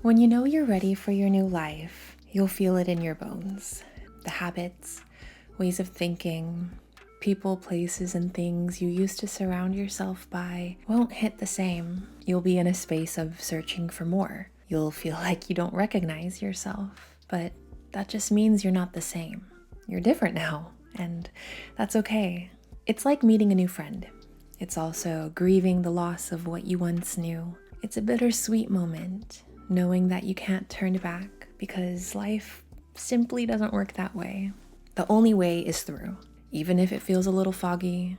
When you know you're ready for your new life, you'll feel it in your bones. The habits, ways of thinking, people, places, and things you used to surround yourself by won't hit the same. You'll be in a space of searching for more. You'll feel like you don't recognize yourself, but that just means you're not the same. You're different now, and that's okay. It's like meeting a new friend. It's also grieving the loss of what you once knew. It's a bittersweet moment, knowing that you can't turn back because life simply doesn't work that way. The only way is through. Even if it feels a little foggy,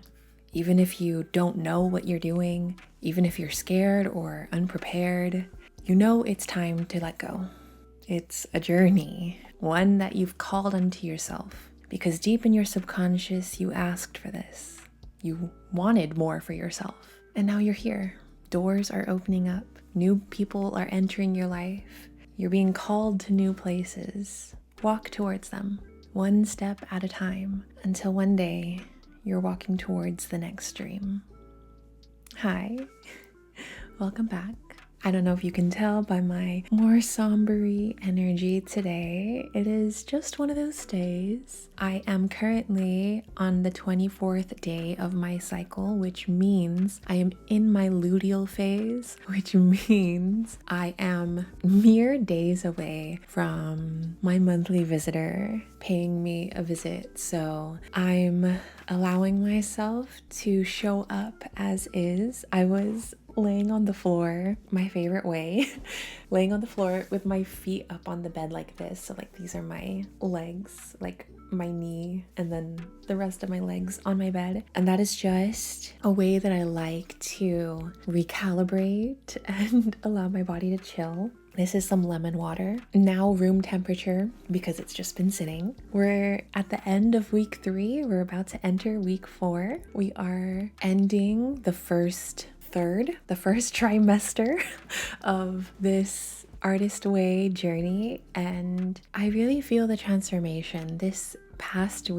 even if you don't know what you're doing, even if you're scared or unprepared, you know it's time to let go. It's a journey, one that you've called unto yourself, because deep in your subconscious, you asked for this. You wanted more for yourself, and now you're here. Doors are opening up. New people are entering your life. You're being called to new places. Walk towards them, one step at a time, until one day you're walking towards the next dream. Hi, welcome back. I don't know if you can tell by my more somber energy today. It is just one of those days. I am currently on the 24th day of my cycle, which means I am in my luteal phase, which means I am mere days away from my monthly visitor paying me a visit. So I'm allowing myself to show up as is. I was laying on the floor, my favorite way, laying on the floor with my feet up on the bed like this. So like these are my legs, like my knee, and then the rest of my legs on my bed. And that is just a way that I like to recalibrate and allow my body to chill. This is some lemon water, now room temperature because it's just been sitting. We're at the end of week 3. We're about to enter week 4. We are ending the first trimester of this artist way journey, and I really feel the transformation. This past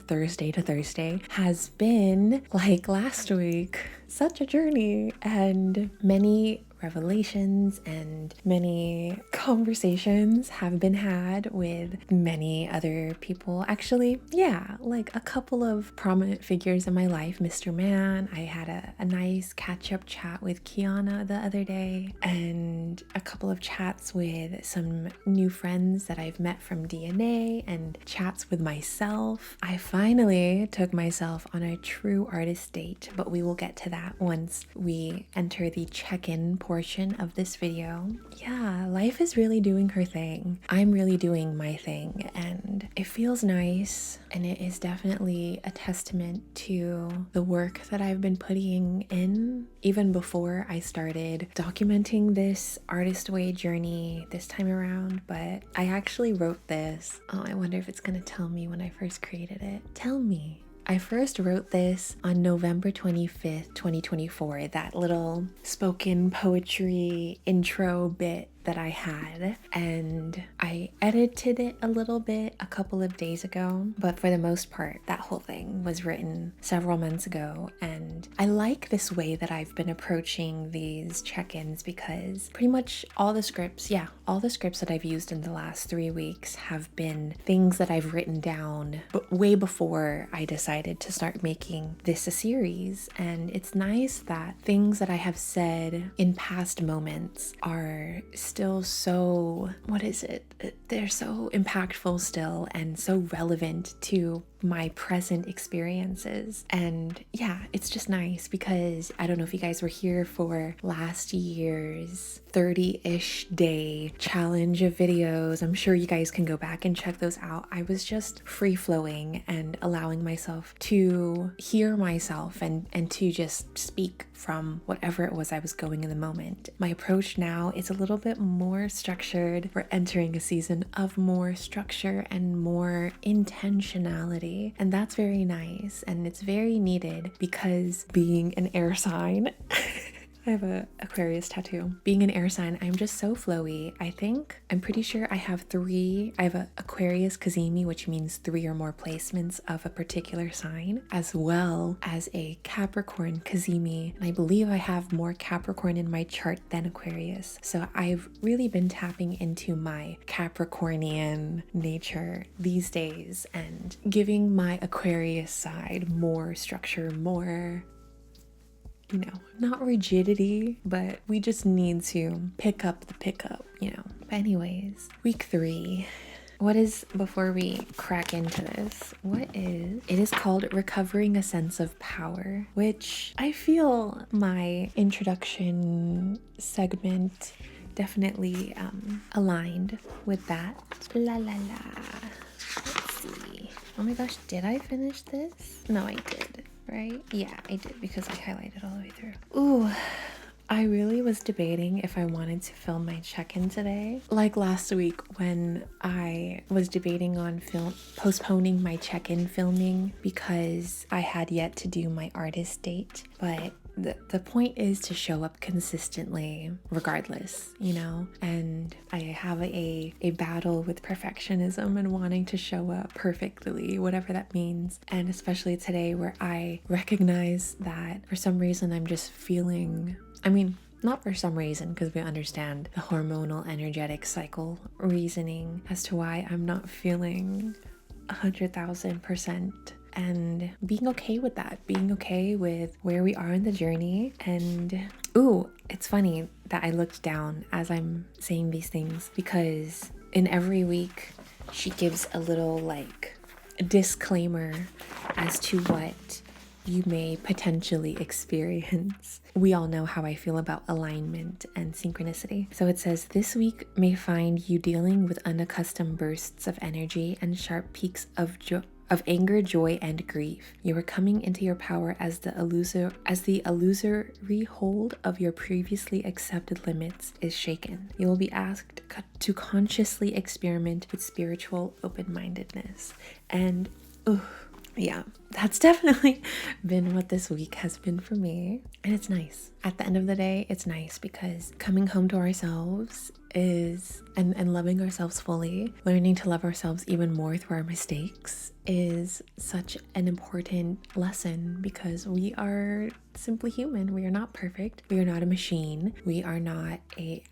Thursday to Thursday has been like last week, such a journey, and many revelations and many conversations have been had with many other people. Actually, yeah, like a couple of prominent figures in my life. Mr. Man, I had a nice catch-up chat with Kiana the other day, and a couple of chats with some new friends that I've met from DNA, and chats with myself. I finally took myself on a true artist date, but we will get to that once we enter the check-in portion of this video. Yeah, life is really doing her thing. I'm really doing my thing, and it feels nice, and it is definitely a testament to the work that I've been putting in even before I started documenting this artist way journey this time around. But I actually wrote this. Oh, I wonder if it's gonna tell me when I first created it. Tell me. I first wrote this on November 25th, 2024, that little spoken poetry intro bit that I had, and I edited it a little bit a couple of days ago, but for the most part, that whole thing was written several months ago. And I like this way that I've been approaching these check-ins because pretty much all the scripts that I've used in the last 3 weeks have been things that I've written down but way before I decided to start making this a series. And it's nice that things that I have said in past moments are still so, they're so impactful still and so relevant to my present experiences. And yeah, it's just nice because I don't know if you guys were here for last year's 30-ish day challenge of videos. I'm sure you guys can go back and check those out. I was just free flowing and allowing myself to hear myself and to just speak from whatever it was I was going in the moment. My approach now is a little bit more structured. We're entering a season of more structure and more intentionality, and that's very nice, and it's very needed because being an air sign I have a Aquarius tattoo. Being an air sign, I'm just so flowy. I'm pretty sure I have a Aquarius Kazemi, which means 3 or more placements of a particular sign, as well as a Capricorn Kazemi. And I believe I have more Capricorn in my chart than Aquarius. So I've really been tapping into my Capricornian nature these days and giving my Aquarius side more structure, more, not rigidity, but we just need to pick up the pickup. But anyways, week 3. Before we crack into this, it is called Recovering a Sense of Power, which I feel my introduction segment definitely aligned with that. La la la. Let's see. Oh my gosh, did I finish this? No, I did, right? Yeah, I did, because I highlighted all the way through. Ooh. I really was debating if I wanted to film my check-in today. Like last week when I was debating on postponing my check-in filming because I had yet to do my artist date. But the point is to show up consistently regardless, and I have a battle with perfectionism and wanting to show up perfectly, whatever that means. And especially today where I recognize that for some reason I'm just feeling, not for some reason, because we understand the hormonal energetic cycle reasoning as to why I'm not feeling 100,000%, and being okay with that, being okay with where we are in the journey. And it's funny that I looked down as I'm saying these things, because in every week she gives a little disclaimer as to what you may potentially experience. We all know how I feel about alignment and synchronicity. So it says, this week may find you dealing with unaccustomed bursts of energy and sharp peaks of anger, joy, and grief. You are coming into your power as the illusory hold of your previously accepted limits is shaken. You will be asked to consciously experiment with spiritual open-mindedness. And yeah, that's definitely been what this week has been for me. And it's nice. At the end of the day, it's nice because coming home to ourselves and loving ourselves fully, learning to love ourselves even more through our mistakes is such an important lesson, because we are simply human. We are not perfect. We are not a machine. We are not a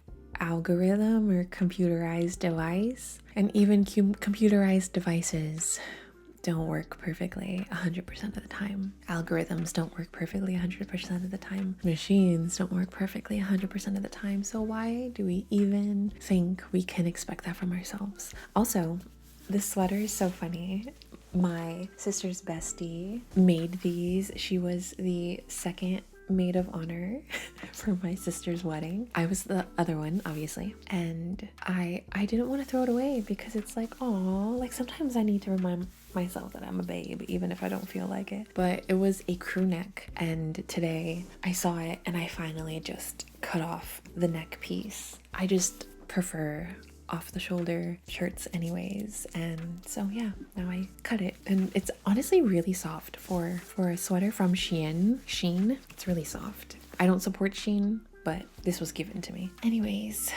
algorithm or computerized device. And even computerized devices don't work perfectly 100% of the time. Algorithms don't work perfectly 100% of the time. Machines don't work perfectly 100% of the time. So why do we even think we can expect that from ourselves? Also, this sweater is so funny. My sister's bestie made these. She was the second maid of honor for my sister's wedding. I was the other one, obviously, and I didn't want to throw it away, because it's sometimes I need to remind myself that I'm a babe, even if I don't feel like it. But it was a crew neck, and today I saw it and I finally just cut off the neck piece. I just prefer off the shoulder shirts anyways, and so yeah, now I cut it, and it's honestly really soft for a sweater from Shein. It's really soft. I don't support Shein, but this was given to me. Anyways,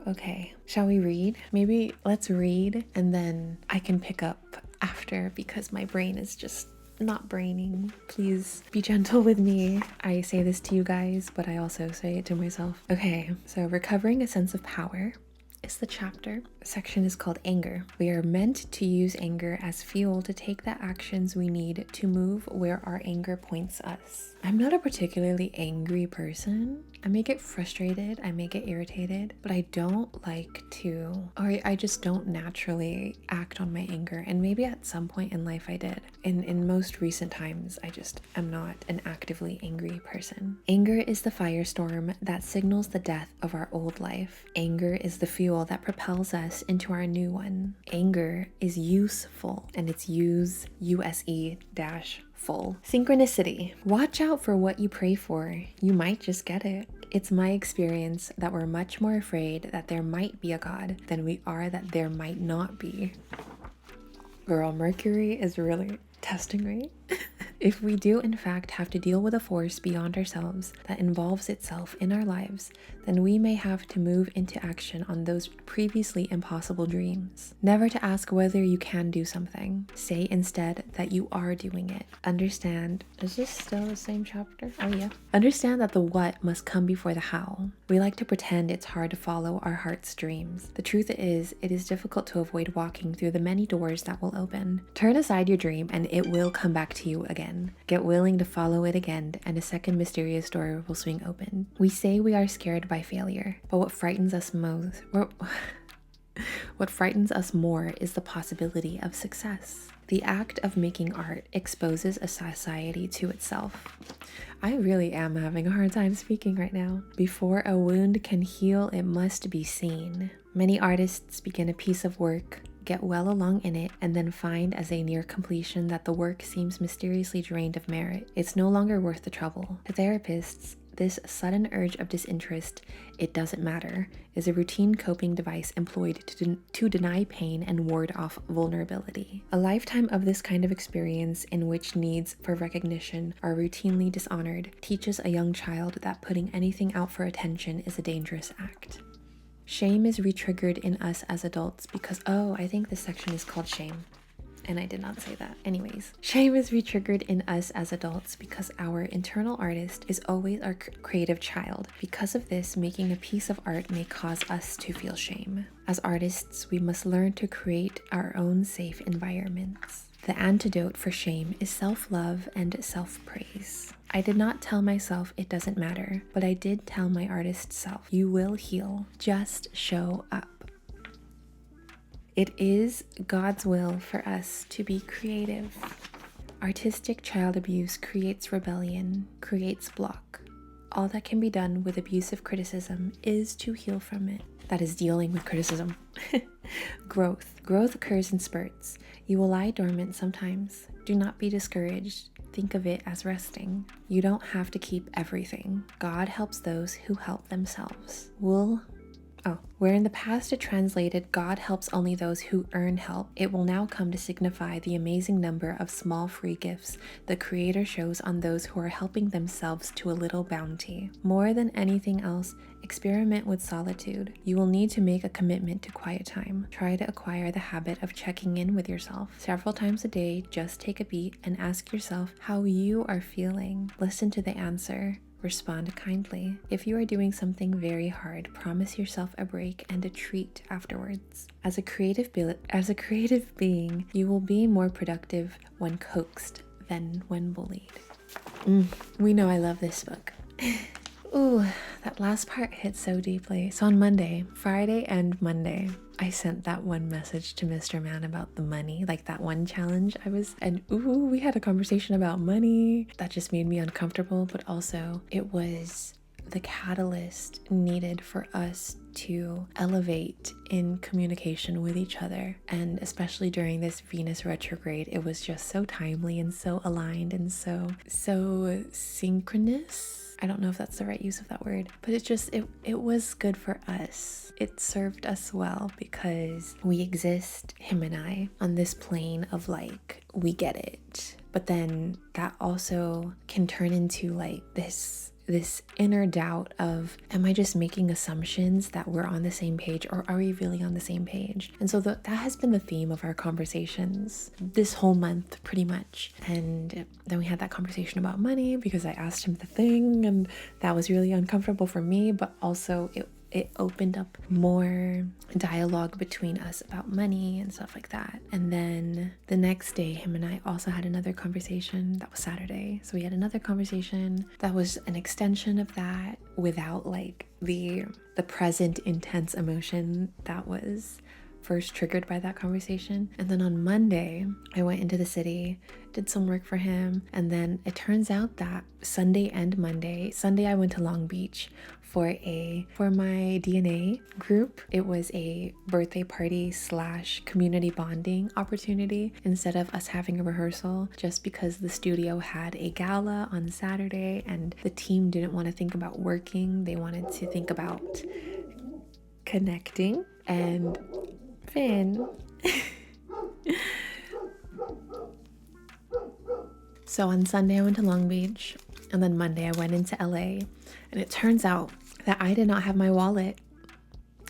okay, shall we read? Maybe let's read and then I can pick up after, because my brain is just not braining. Please be gentle with me. I say this to you guys, but I also say it to myself. Okay, so Recovering a Sense of Power is the chapter. The section is called Anger. We are meant to use anger as fuel to take the actions we need to move where our anger points us. I'm not a particularly angry person. I may get frustrated, I may get irritated, but I don't like to, or I just don't naturally act on my anger. And maybe at some point in life I did. In most recent times, I just am not an actively angry person. Anger is the firestorm that signals the death of our old life. Anger is the fuel that propels us into our new one. Anger is useful, and it's USE-full. Synchronicity. Watch out for what you pray for. You might just get it. It's my experience that we're much more afraid that there might be a God than we are that there might not be. Girl, Mercury is really testing me. If we do in fact have to deal with a force beyond ourselves that involves itself in our lives, then we may have to move into action on those previously impossible dreams. Never to ask whether you can do something. Say instead that you are doing it. Understand, is this still the same chapter? Oh yeah. Understand that the what must come before the how. We like to pretend it's hard to follow our heart's dreams. The truth is, it is difficult to avoid walking through the many doors that will open. Turn aside your dream and it will come back to you again. Get willing to follow it again and a second mysterious door will swing open. We say we are scared by failure, but what frightens us more is the possibility of success. The act of making art exposes a society to itself. I really am having a hard time speaking right now. Before a wound can heal, it must be seen. Many artists begin a piece of work, get well along in it, and then find as they near completion that the work seems mysteriously drained of merit. It's no longer worth the trouble. To therapists, this sudden urge of disinterest, it doesn't matter, is a routine coping device employed to deny pain and ward off vulnerability. A lifetime of this kind of experience, in which needs for recognition are routinely dishonored, teaches a young child that putting anything out for attention is a dangerous act. Shame is re-triggered in us as adults because, I think this section is called shame. And I did not say that. Anyways, shame is re-triggered in us as adults because our internal artist is always our creative child. Because of this, making a piece of art may cause us to feel shame. As artists, we must learn to create our own safe environments. The antidote for shame is self-love and self-praise. I did not tell myself it doesn't matter, but I did tell my artist self, you will heal. Just show up. It is God's will for us to be creative. Artistic child abuse creates rebellion, creates block. All that can be done with abusive criticism is to heal from it. That is dealing with criticism. Growth. Growth occurs in spurts. You will lie dormant sometimes. Do not be discouraged. Think of it as resting. You don't have to keep everything. God helps those who help themselves. Where in the past it translated, God helps only those who earn help, it will now come to signify the amazing number of small free gifts the Creator shows on those who are helping themselves to a little bounty. More than anything else, experiment with solitude. You will need to make a commitment to quiet time. Try to acquire the habit of checking in with yourself. Several times a day, just take a beat and ask yourself how you are feeling. Listen to the answer. Respond kindly. If you are doing something very hard, promise yourself a break and a treat afterwards. As a creative being, you will be more productive when coaxed than when bullied. We know I love this book. Ooh, that last part hit so deeply. So on Friday and Monday, I sent that one message to Mr. Man about the money, like that one challenge we had a conversation about money. That just made me uncomfortable, but also it was the catalyst needed for us to elevate in communication with each other. And especially during this Venus retrograde, it was just so timely and so aligned and so synchronous. I don't know if that's the right use of that word, but it was good for us. It served us well because we exist, him and I, on this plane of like, we get it. But then that also can turn into like this inner doubt of, am I just making assumptions that we're on the same page, or are we really on the same page? And so that has been the theme of our conversations this whole month, pretty much. And then we had that conversation about money because I asked him the thing, and that was really uncomfortable for me, but also it opened up more dialogue between us about money and stuff like that. And then the next day, him and I also had another conversation. That was Saturday. So we had another conversation that was an extension of that without like the present intense emotion that was first triggered by that conversation. And then on Monday, I went into the city, did some work for him, and then it turns out that Sunday and Monday, I went to Long Beach for my DNA group. It was a birthday party / community bonding opportunity instead of us having a rehearsal, just because the studio had a gala on Saturday and the team didn't want to think about working. They wanted to think about connecting. And Finn So on Sunday I went to Long Beach, and then Monday I went into LA, and it turns out that I did not have my wallet.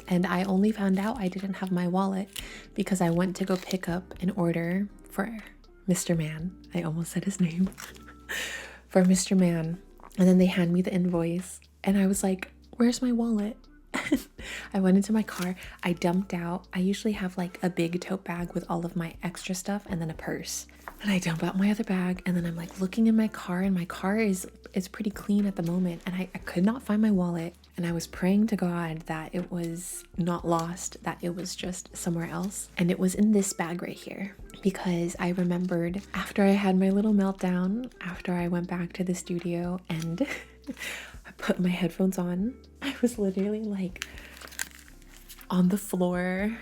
And I only found out I didn't have my wallet because I went to go pick up an order for Mr. Man. I almost said his name. For Mr. Man. And then they hand me the invoice and I was like, where's my wallet? I went into my car. I dumped out. I usually have like a big tote bag with all of my extra stuff and then a purse. And I dump out my other bag, and then I'm like looking in my car, and my car is pretty clean at the moment, and I could not find my wallet. And I was praying to God that it was not lost, that it was just somewhere else. And it was in this bag right here, because I remembered after I had my little meltdown, after I went back to the studio and I put my headphones on, I was literally like on the floor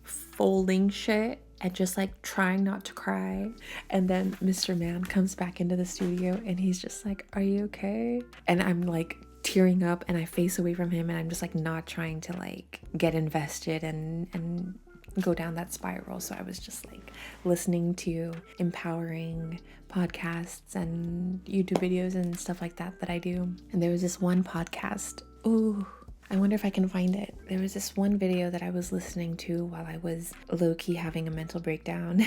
folding shit and just like trying not to cry. And then Mr. Man comes back into the studio and he's just like, are you okay? And I'm like tearing up and I face away from him, and I'm just like not trying to like get invested and go down that spiral. So I was just like listening to empowering podcasts and YouTube videos and stuff like that I do. And there was this one podcast. Ooh, I wonder if I can find it. There was this one video that I was listening to while I was low-key having a mental breakdown.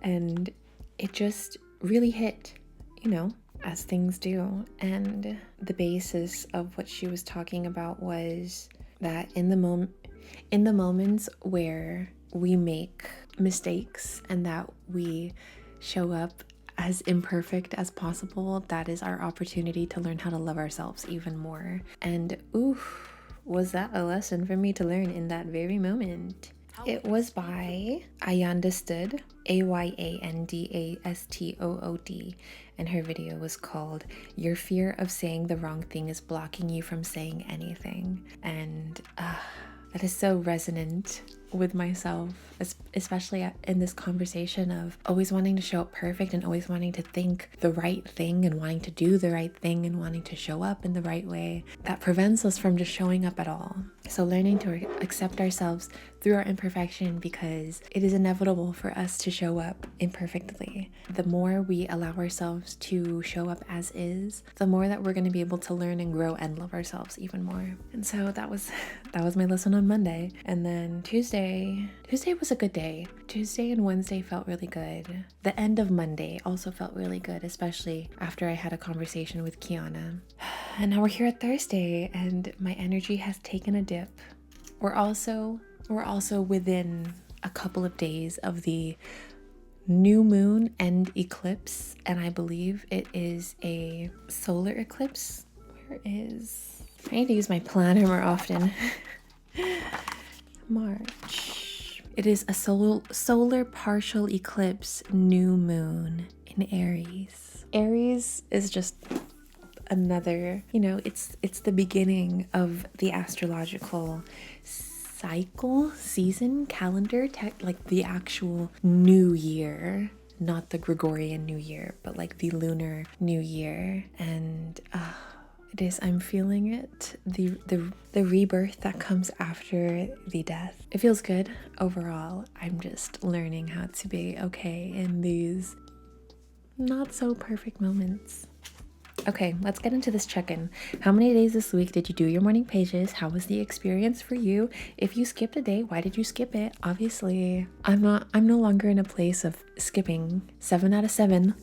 And it just really hit, you know, as things do. And the basis of what she was talking about was that in the moments where we make mistakes and that we show up as imperfect as possible, that is our opportunity to learn how to love ourselves even more. And oof, was that a lesson for me to learn in that very moment. It was by Ayandastood, Ayandastood, and her video was called Your Fear of Saying the Wrong Thing is Blocking You from Saying Anything. And that is so resonant with myself, especially in this conversation of always wanting to show up perfect and always wanting to think the right thing and wanting to do the right thing and wanting to show up in the right way. That prevents us from just showing up at all. So learning to accept ourselves through our imperfection, because it is inevitable for us to show up imperfectly. The more we allow ourselves to show up as is, the more that we're going to be able to learn and grow and love ourselves even more. And so that was my lesson on Monday. And then Tuesday was a good day. Tuesday and Wednesday felt really good. The end of Monday also felt really good, especially after I had a conversation with Kiana. And now we're here at Thursday and my energy has taken a dip. We're also within a couple of days of the new moon and eclipse, and I believe it is a solar eclipse. I need to use my planner more often. March. It is a solar partial eclipse new moon in Aries. Aries is just another, it's the beginning of the astrological cycle, season, calendar, like the actual new year, not the Gregorian New Year, but like the lunar New Year. And I'm feeling it, the rebirth that comes after the death. It feels good overall. I'm just learning how to be okay in these not so perfect moments. Okay, let's get into this check-in. How many days this week did you do your morning pages? How was the experience for you? If you skipped a day, why did you skip it? Obviously, I'm no longer in a place of skipping. 7 out of 7.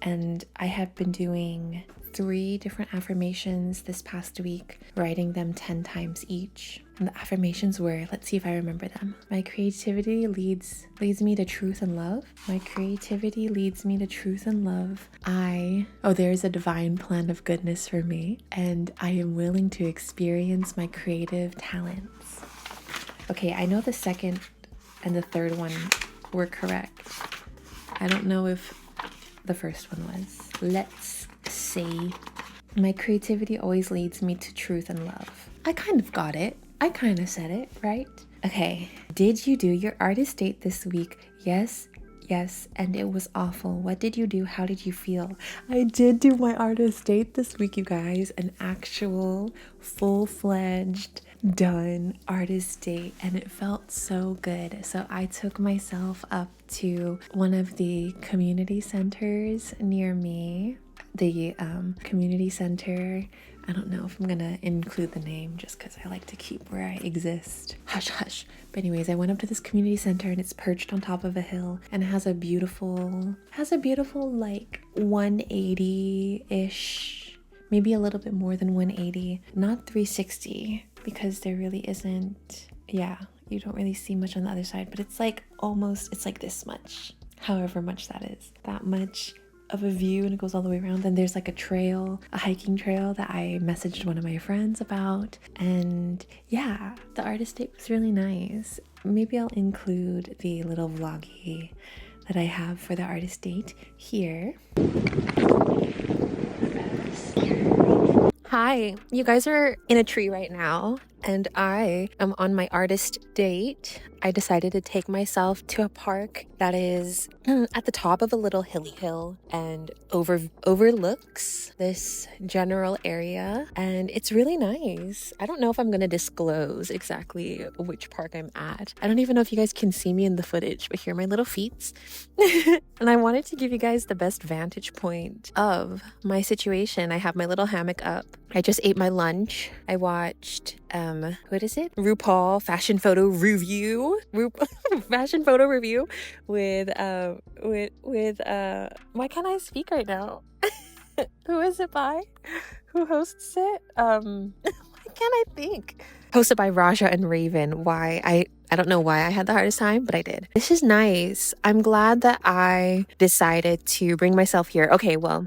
And I had been doing 3 different affirmations this past week, writing them 10 times each. And the affirmations were, let's see if I remember them. My creativity leads me to truth and love. My creativity leads me to truth and love. There's a divine plan of goodness for me, and I am willing to experience my creative talents. Okay, I know the second and the third one were correct. I don't know if the first one was. Let's see. My creativity always leads me to truth and love. I kind of got it. I kind of said it, right? Okay. Did you do your artist date this week? Yes, Yes, and it was awful. What did you do? How did you feel? I did do my artist date this week, you guys. An actual, full-fledged, done artist date, and it felt so good. So I took myself up to one of the community centers near me. The community center, I don't know if I'm gonna include the name just because I like to keep where I exist. Hush, hush. But anyways, I went up to this community center and it's perched on top of a hill and it has a beautiful like 180-ish, maybe a little bit more than 180, not 360 because there really isn't, you don't really see much on the other side, but it's like this much, however much that is, that much of a view, and it goes all the way around. Then there's like a hiking trail that I messaged one of my friends about, and yeah, the artist date was really nice. Maybe I'll include the little vloggy that I have for the artist date here. Hi, you guys are in a tree right now, and I am on my artist date. I decided to take myself to a park that is at the top of a little hilly hill and overlooks this general area, and it's really nice. I don't know if I'm going to disclose exactly which park I'm at. I don't even know if you guys can see me in the footage, but here are my little feet. And I wanted to give you guys the best vantage point of my situation. I have my little hammock up. I just ate my lunch. I watched what is it? RuPaul fashion photo review with why can't I speak right now? Who is it by? Who hosts it? Why can't I think? Hosted by Raja and Raven. I don't know why I had the hardest time, but I did. This is nice. I'm glad that I decided to bring myself here. Okay, well,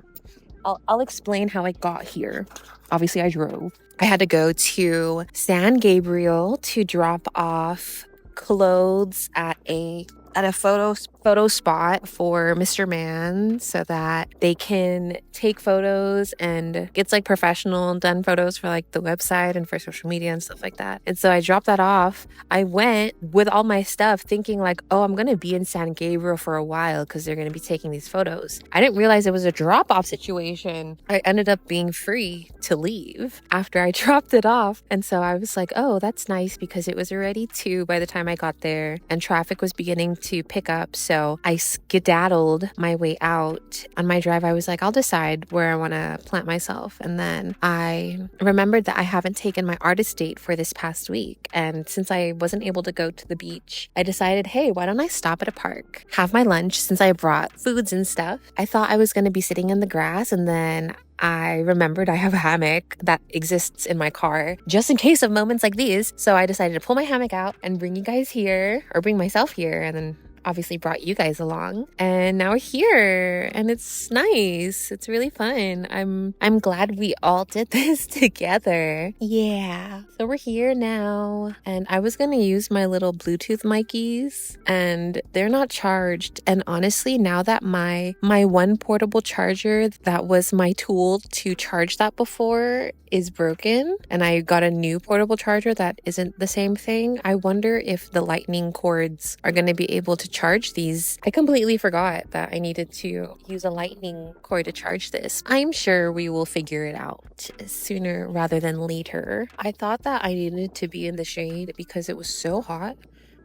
I'll explain how I got here. Obviously, I drove. I had to go to San Gabriel to drop off clothes at a photo spot for Mr. Man so that they can take photos, and it's like professional done photos for like the website and for social media and stuff like that. And so I dropped that off. I went with all my stuff thinking like, oh, I'm gonna be in San Gabriel for a while because they're gonna be taking these photos. I didn't realize it was a drop-off situation. I ended up being free to leave after I dropped it off. And so I was like, oh, that's nice, because it was already 2 by the time I got there and traffic was beginning to pick up. So I skedaddled my way out. On my drive, I was like, I'll decide where I want to plant myself. And then I remembered that I haven't taken my artist date for this past week. And since I wasn't able to go to the beach, I decided, hey, why don't I stop at a park, have my lunch, since I brought foods and stuff. I thought I was going to be sitting in the grass, and then I remembered I have a hammock that exists in my car just in case of moments like these. So I decided to pull my hammock out and bring you guys here, or bring myself here, and then obviously brought you guys along. And now we're here and it's nice. It's really fun. I'm glad we all did this together. Yeah. So we're here now, and I was going to use my little Bluetooth mickeys and they're not charged. And honestly, now that my one portable charger that was my tool to charge that before is broken, and I got a new portable charger that isn't the same thing, I wonder if the lightning cords are going to be able to charge these. I completely forgot that I needed to use a lightning cord to charge this. I'm sure we will figure it out sooner rather than later. I thought that I needed to be in the shade because it was so hot,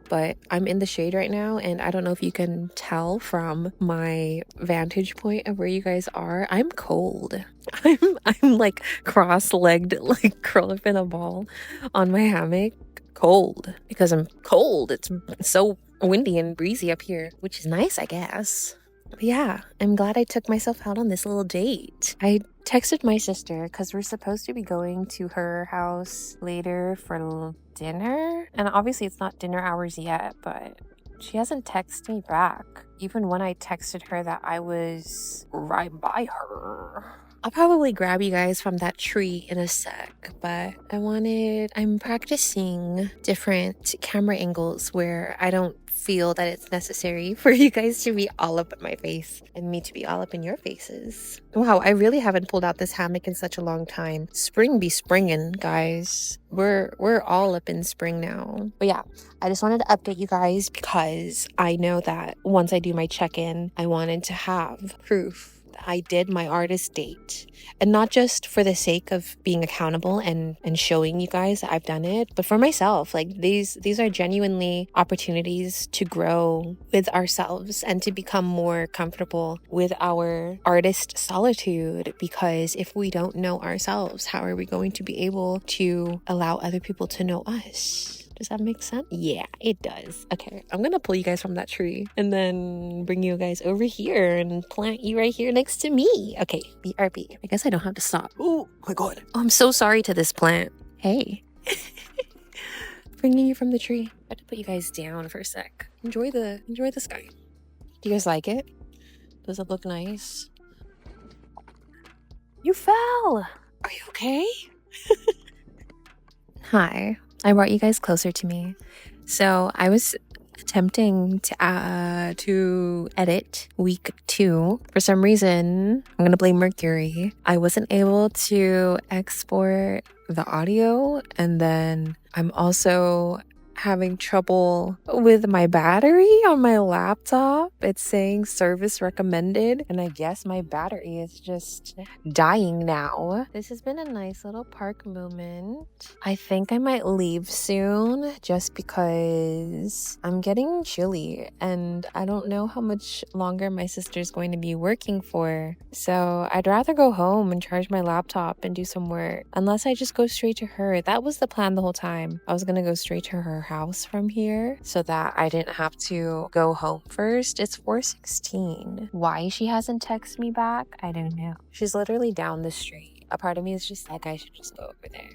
but I'm in the shade right now, and I don't know if you can tell from my vantage point of where you guys are. I'm cold. I'm like cross-legged, like curled up in a ball on my hammock, cold, because I'm cold. It's so windy and breezy up here, which is nice, I guess. But yeah, I'm glad I took myself out on this little date. I texted my sister because we're supposed to be going to her house later for dinner. And obviously it's not dinner hours yet, but she hasn't texted me back, even when I texted her that I was right by her. I'll probably grab you guys from that tree in a sec, but I'm practicing different camera angles where I don't feel that it's necessary for you guys to be all up in my face and me to be all up in your faces. Wow, I really haven't pulled out this hammock in such a long time. Spring be springin', guys. We're all up in spring now. But yeah, I just wanted to update you guys because I know that once I do my check-in, I wanted to have proof I did my artist date, and not just for the sake of being accountable and showing you guys that I've done it, but for myself. Like these are genuinely opportunities to grow with ourselves and to become more comfortable with our artist solitude, because if we don't know ourselves, how are we going to be able to allow other people to know us? Does that make sense? Yeah, it does. Okay, I'm gonna pull you guys from that tree and then bring you guys over here and plant you right here next to me. Okay, BRB. I guess I don't have to stop. Oh my God. Oh, I'm so sorry to this plant. Hey. Bringing you from the tree. I had to put you guys down for a sec. Enjoy the sky. Do you guys like it? Does it look nice? You fell. Are you okay? Hi. I brought you guys closer to me. So I was attempting to edit week 2. For some reason, I'm gonna blame Mercury. I wasn't able to export the audio, and then I'm also having trouble with my battery on my laptop. It's saying service recommended, and I guess my battery is just dying now. This has been a nice little park moment. I think I might leave soon just because I'm getting chilly and I don't know how much longer my sister's going to be working for. So I'd rather go home and charge my laptop and do some work, unless I just go straight to her. That was the plan the whole time. I was gonna go straight to her house from here so that I didn't have to go home first. It's 4:16. Why she hasn't texted me back, I don't know. She's literally down the street. A part of me is just like, I should just go over there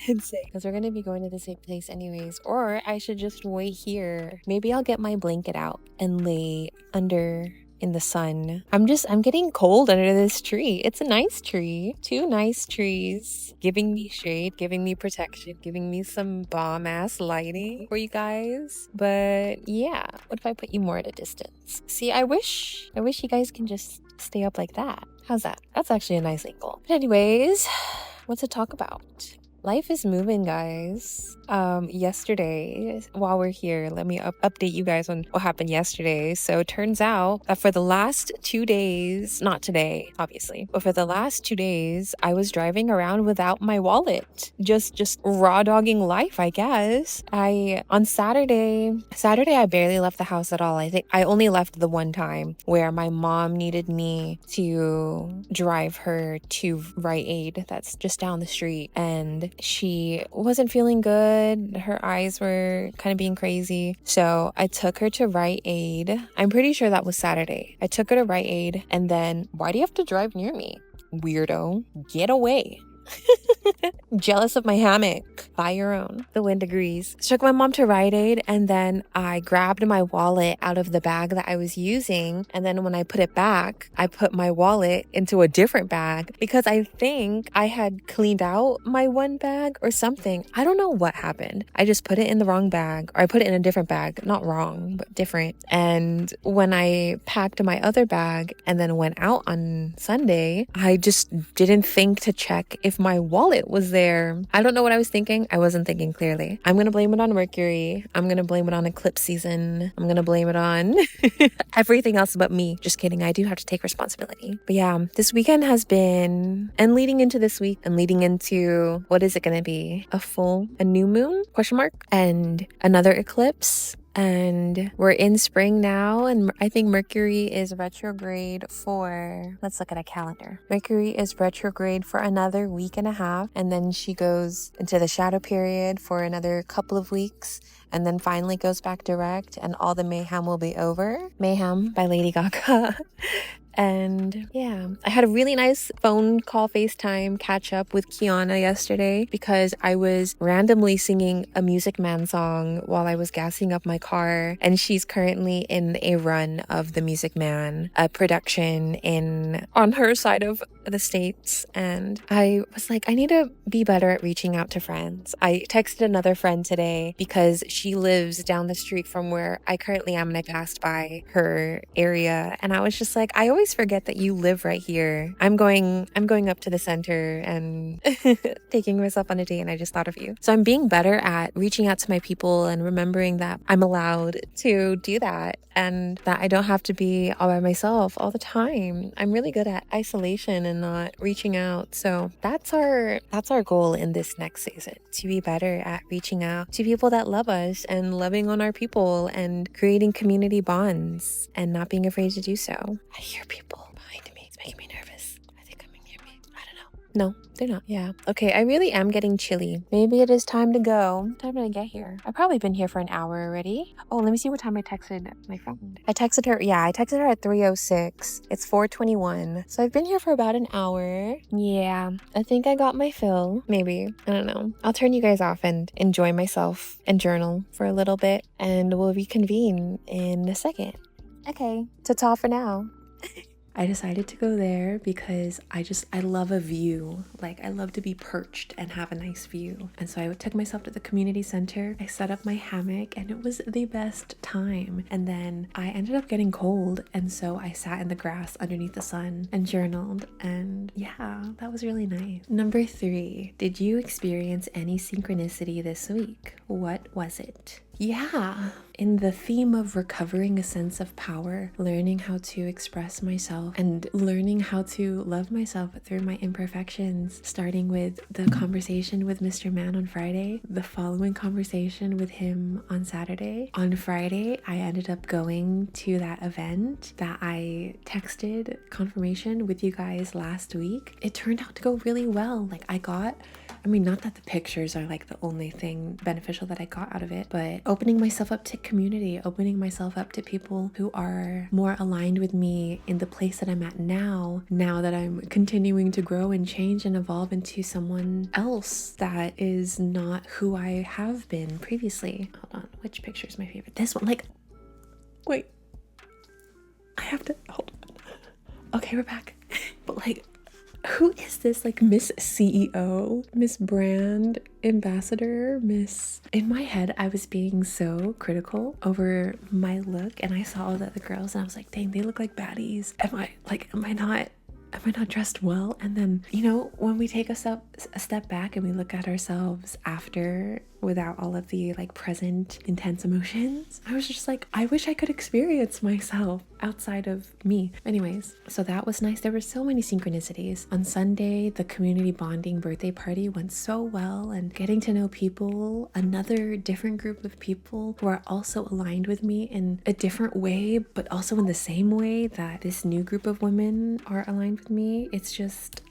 and say, because we're gonna be going to the same place anyways, or I should just wait here. Maybe I'll get my blanket out and lay under in the sun. I'm getting cold under this tree. It's a nice tree. 2 nice trees giving me shade, giving me protection, giving me some bomb ass lighting for you guys. But yeah, what if I put you more at a distance? See, I wish you guys can just stay up like that. How's that? That's actually a nice angle. But anyways, what to talk about? Life is moving, guys. Yesterday, while we're here, let me update you guys on what happened yesterday. So it turns out that for the last 2 days, not today, obviously, but for the last 2 days, I was driving around without my wallet. Just raw dogging life, I guess. On Saturday, I barely left the house at all. I think I only left the one time where my mom needed me to drive her to Rite Aid, that's just down the street, and she wasn't feeling good. Her eyes were kind of being crazy. So I took her to Rite Aid. I'm pretty sure that was Saturday. I took her to Rite Aid, and then, why do you have to drive near me? Weirdo. Get away. Jealous of my hammock. Buy your own. The wind agrees. Took my mom to Rite Aid, and then I grabbed my wallet out of the bag that I was using, and then when I put it back, I put my wallet into a different bag because I think I had cleaned out my one bag or something. I don't know what happened. I just put it in the wrong bag, or I put it in a different bag. Not wrong, but different. And when I packed my other bag and then went out on Sunday, I just didn't think to check if my wallet was there. I don't know what I was thinking. I wasn't thinking clearly. I'm gonna blame it on Mercury. I'm gonna blame it on eclipse season. I'm gonna blame it on everything else but me. Just kidding. I do have to take responsibility. But yeah, this weekend has been, and leading into this week, and leading into, what is it gonna be? A new moon? Question mark? And another eclipse. And we're in spring now, and I think Mercury is retrograde for, let's look at a calendar. Mercury is retrograde for another week and a half, and then she goes into the shadow period for another couple of weeks, and then finally goes back direct, and all the mayhem will be over. Mayhem by Lady Gaga. And yeah, I had a really nice phone call FaceTime catch up with Kiana yesterday because I was randomly singing a Music Man song while I was gassing up my car, and she's currently in a run of the Music Man production on her side of the states. And I was like, I need to be better at reaching out to friends. I texted another friend today because she lives down the street from where I currently am, and I passed by her area, and I was just like, I always forget that you live right here. I'm going up to the center and taking myself on a date, and I just thought of you. So I'm being better at reaching out to my people and remembering that I'm allowed to do that and that I don't have to be all by myself all the time. I'm really good at isolation and not reaching out. So that's our goal in this next season, to be better at reaching out to people that love us and loving on our people and creating community bonds and not being afraid to do so. I hear people behind me. It's making me nervous. Are they coming near me? I don't know. No, they're not. Yeah. Okay, I really am getting chilly. Maybe it is time to go. What time did I get here? I've probably been here for an hour already. Oh, let me see what time I texted my friend. I texted her at 3:06. It's 4:21. So I've been here for about an hour. Yeah, I think I got my fill. Maybe. I don't know. I'll turn you guys off and enjoy myself and journal for a little bit, and we'll reconvene in a second. Okay, ta-ta for now. I decided to go there because I love a view. Like, I love to be perched and have a nice view. And so I took myself to the community center. I set up my hammock and it was the best time. And then I ended up getting cold. And so I sat in the grass underneath the sun and journaled. And yeah, that was really nice. Number 3, did you experience any synchronicity this week? What was it? Yeah, in the theme of recovering a sense of power, learning how to express myself and learning how to love myself through my imperfections, starting with the conversation with Mr. Man on Friday, the following conversation with him on Saturday. On Friday, I ended up going to that event that I texted confirmation with you guys last week. It turned out to go really well. Not that the pictures are like the only thing beneficial that I got out of it, but opening myself up to community, opening myself up to people who are more aligned with me in the place that I'm at now that I'm continuing to grow and change and evolve into someone else that is not who I have been previously. Hold on, which picture is my favorite? This one. Wait, I have to, hold on. Okay, we're back. But who is this? Miss CEO, Miss Brand Ambassador, Miss... In my head, I was being so critical over my look, and I saw all the other girls, and I was like, dang, they look like baddies. Am I not dressed well? And then, when we take a step back and we look at ourselves after, without all of the present intense emotions, I was just like, I wish I could experience myself outside of me. Anyways, so that was nice. There were so many synchronicities. On Sunday, the community bonding birthday party went so well, and getting to know people, another different group of people who are also aligned with me in a different way, but also in the same way that this new group of women are aligned with me. It's just,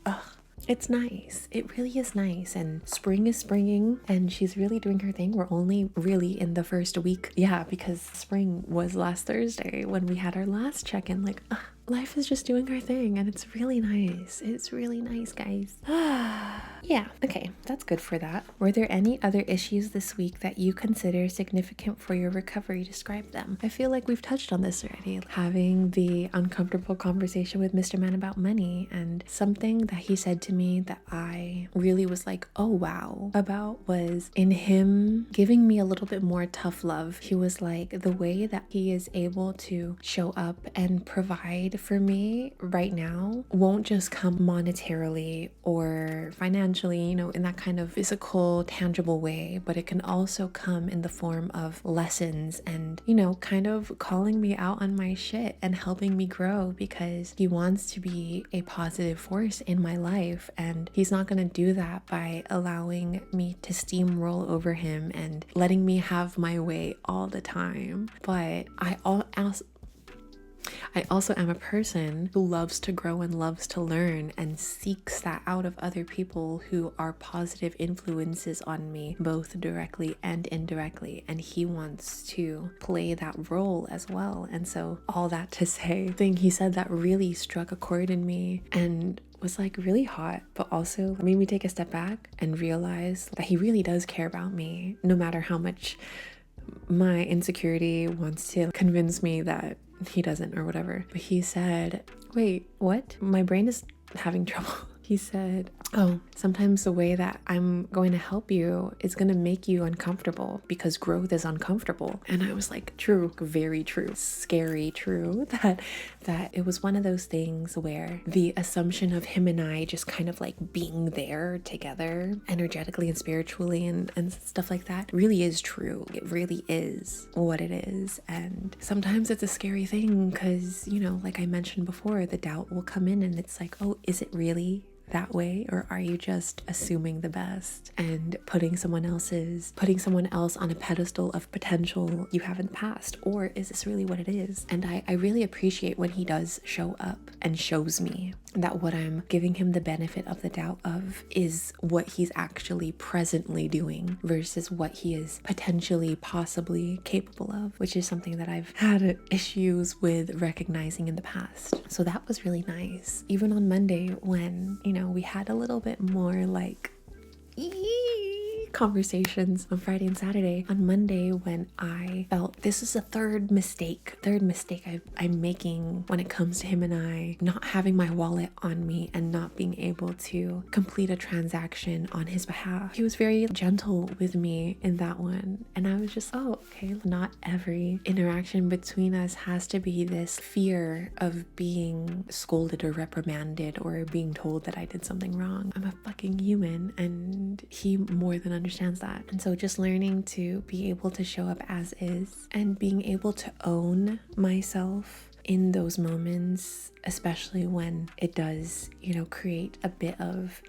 it's nice. It really is nice. And spring is springing and she's really doing her thing. We're only really in the first week. Yeah, because spring was last Thursday when we had our last check-in. Life is just doing her thing and it's really nice. It's really nice, guys. Yeah, okay, that's good for that. Were there any other issues this week that you consider significant for your recovery? Describe them. I feel like we've touched on this already. Having the uncomfortable conversation with Mr. Man about money, and something that he said to me that I really was like, oh wow, about was in him giving me a little bit more tough love. He was like, the way that he is able to show up and provide for me right now won't just come monetarily or financially, in that kind of physical, tangible way, but it can also come in the form of lessons and, kind of calling me out on my shit and helping me grow, because he wants to be a positive force in my life, and he's not going to do that by allowing me to steamroll over him and letting me have my way all the time. But I also am a person who loves to grow and loves to learn and seeks that out of other people who are positive influences on me, both directly and indirectly. And he wants to play that role as well. And so all that to say, the thing he said that really struck a chord in me and was like really hot, but also made me take a step back and realize that he really does care about me, no matter how much my insecurity wants to convince me that he doesn't or whatever. But he said, wait, what? My brain is having trouble. He said, oh, sometimes the way that I'm going to help you is going to make you uncomfortable because growth is uncomfortable. And I was like, true, very true, scary true, that it was one of those things where the assumption of him and I just kind of like being there together energetically and spiritually and stuff like that really is true. It really is what it is. And sometimes it's a scary thing because, you know, like I mentioned before, the doubt will come in and it's like, oh, is it really that way, or are you just assuming the best and putting someone else on a pedestal of potential you haven't passed? Or is this really what it is? And I really appreciate when he does show up and shows me that what I'm giving him the benefit of the doubt of is what he's actually presently doing versus what he is potentially possibly capable of, which is something that I've had issues with recognizing in the past. So that was really nice. Even on Monday when, you know, we had a little bit more like conversations on Friday and Saturday. On Monday, when I felt this is a third mistake I'm making when it comes to him and I not having my wallet on me and not being able to complete a transaction on his behalf. He was very gentle with me in that one. And I was just, oh, okay, not every interaction between us has to be this fear of being scolded or reprimanded or being told that I did something wrong. I'm a fucking human, and he more than understands that. And so just learning to be able to show up as is and being able to own myself in those moments, especially when it does, you know, create a bit of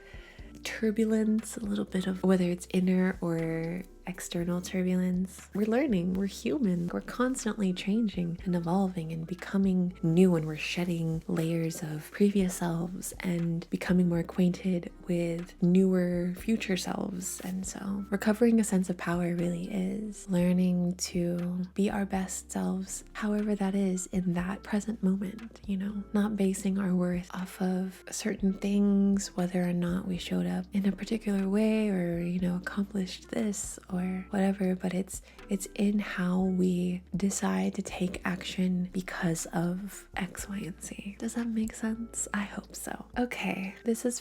turbulence, a little bit of whether it's inner or external turbulence. We're learning, we're human, we're constantly changing and evolving and becoming new, and we're shedding layers of previous selves and becoming more acquainted with newer future selves. And so recovering a sense of power really is learning to be our best selves, however that is in that present moment, you know, not basing our worth off of certain things, whether or not we showed up in a particular way or, you know, accomplished this or whatever, but it's in how we decide to take action because of X, Y, and Z. Does that make sense? I hope so. Okay, this is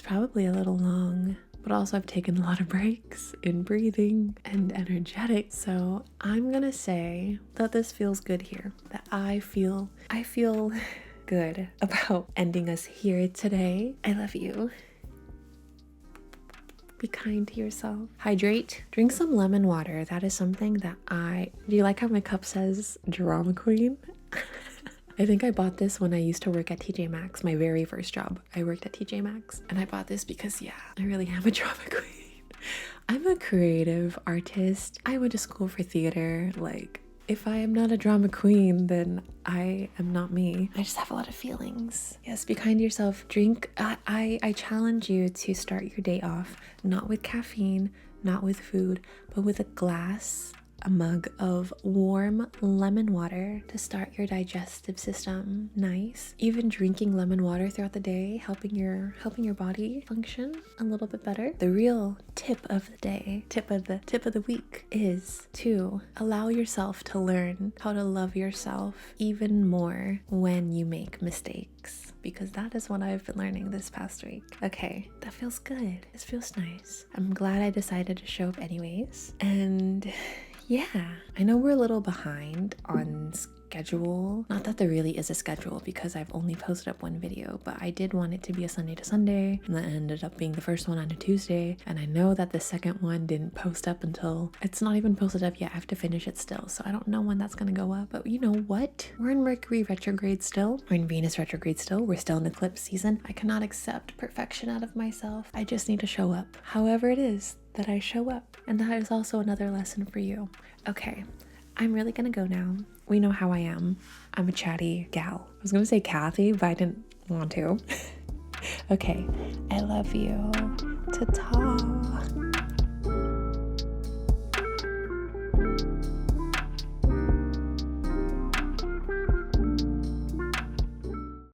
probably a little long, but also I've taken a lot of breaks in breathing and energetic. So I'm gonna say that this feels good here, that I feel good about ending us here today. I love you. Be kind to yourself. Hydrate. Drink some lemon water. That is something that do you like how my cup says drama queen? I think I bought this when I used to work at TJ Maxx, my very first job. I worked at TJ Maxx, and I bought this because, yeah, I really am a drama queen. I'm a creative artist. I went to school for theater. Like, if I am not a drama queen, then I am not me. I just have a lot of feelings. Yes, be kind to yourself. Drink. I challenge you to start your day off, not with caffeine, not with food, but with a mug of warm lemon water to start your digestive system. Nice. Even drinking lemon water throughout the day, helping your body function a little bit better. The real tip of the day, tip of the week is to allow yourself to learn how to love yourself even more when you make mistakes, because that is what I've been learning this past week. Okay, that feels good. This feels nice. I'm glad I decided to show up anyways. And yeah, I know we're a little behind on schedule. Not that there really is a schedule because I've only posted up one video, but I did want it to be a Sunday to Sunday, and that ended up being the first one on a Tuesday. And I know that the second one didn't post up until, it's not even posted up yet. I have to finish it still, so I don't know when that's gonna go up. But you know what? We're in Mercury retrograde still. We're in Venus retrograde still. We're still in eclipse season. I cannot accept perfection out of myself. I just need to show up. However it is that I show up. And that is also another lesson for you. Okay, I'm really gonna go now. We know how I am. I'm a chatty gal. I was gonna say Kathy, but I didn't want to. Okay, I love you. Ta-ta.